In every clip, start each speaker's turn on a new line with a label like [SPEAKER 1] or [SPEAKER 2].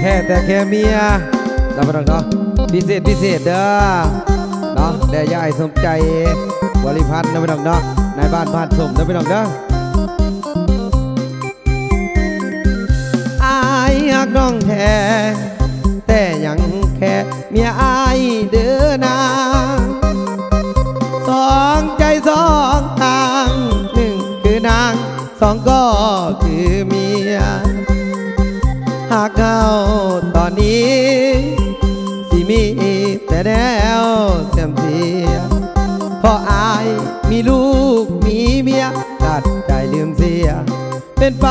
[SPEAKER 1] แค่แต่แค่เมียเราไม่ต้องเนาะพิเศษพิเศษเด้อเนาะแต่ยายสมใจบริพันธ์นะไม่ต้องเนาะนายบ้านบ้านสมนะไม่ต้องเด้ออายหักน้องแท้แต่ยังแค่เมียอายเด้อนาสองใจสองทางหนึ่งคือนางสองก็คือเมียหากเขาตอนนี้สิมีแต่แนวเสียมเสียเพราะอายมีลูกมีเมียตัดใจลืมเสียเป็นไป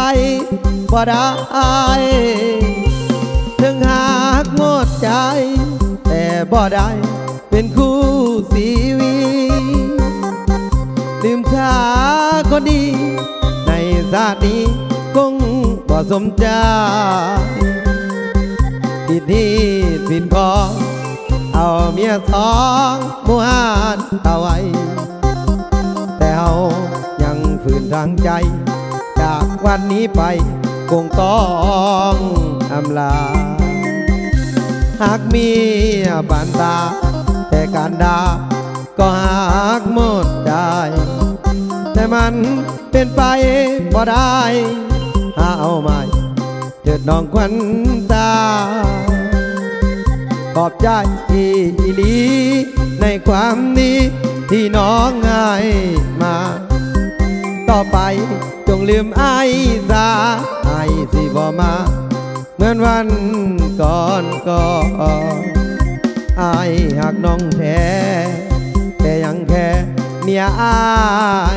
[SPEAKER 1] บ่ได้ถึงหากหมดใจแต่บ่ได้เป็นคู่ชีวิตลืมชาคนดีในชาตินี้คงบ่สมใจผิดที่ผิดของเอาเมียสองมูหานเอาไว้แต่เฮายังฝืนทางใจจากวันนี้ไปคงต้องอำลาหากมีบานตาแต่การด่าก็หากหมดใจแต่มันเป็นไปบ่ได้หาเอาใหม่เถิดน้องควันตาขอบใจอีหลีในความดีที่น้องให้มาต่อไปจงลืมไอ้ซาไอ้สิบ่มาเหมือนวันก่อนไอ้หักน้องแท้แต่ยังแค่เมียอา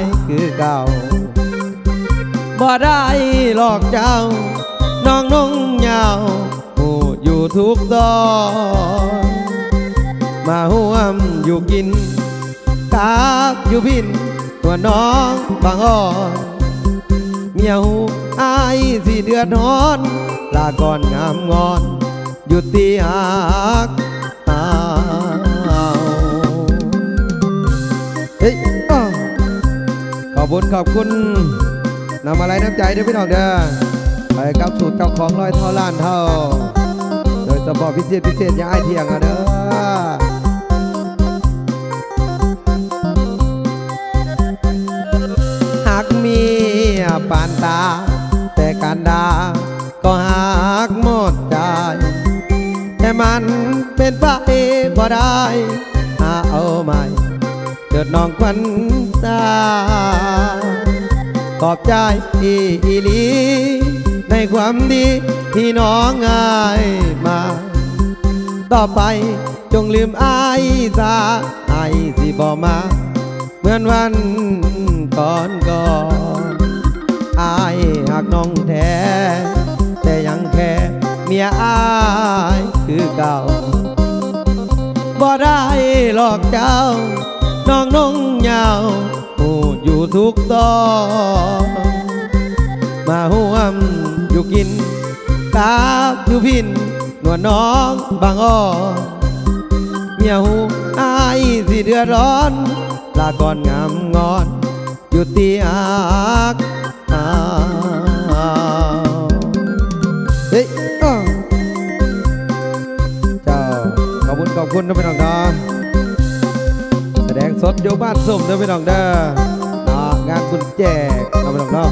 [SPEAKER 1] ยคือเก่าบ่ได้หลอกเจ้าน้องนงยาวหูอยู่ทุกตอนมาห่วมอยู่กินกาบอยู่พินตัวน้องบางอ่อนเมียหูอายสิเดือดร้อนลาก่อนงามงอนหยุดตีหักเฮ้ยขอบคุณนำอะไรน้ำใจด้วยพี่น้องเด้อไปกับสูตรเจ้าของร้อยเท่าล้านเท่าโดยเฉพาะพิเศษย้ายเที่ยงอ่ะเด้อหากมีปานตาแต่การด่าก็หากหมดใจแต่มันเป็นไปบ่ได้หาเอาใหม่เกิดน้องควันตาขอบใจอีหลีในความดีที่น้องอายมาต่อไปจงลืมอายซาอายสิบ่มาเหมือนวันก่อนอายหักน้องแท้แต่ยังแค่เมียอายคือเก่าบ่ได้หลอกเจ้าน้องนงยาวหูอยู่ทุกตอนมาห่วมอยู่กินกาบอยู่พินนวลน้องบางอ้อเมียหูอายสิเดือดร้อนลาก่อนงามงอนอยู่ตีหักเฮ้ยเจ้าขอบคุณนะพี่น้องนะแสดงสดอยู่บ้านส้มนะพี่น้องเด้องานคุณแจกนะพี่น้องเนาะ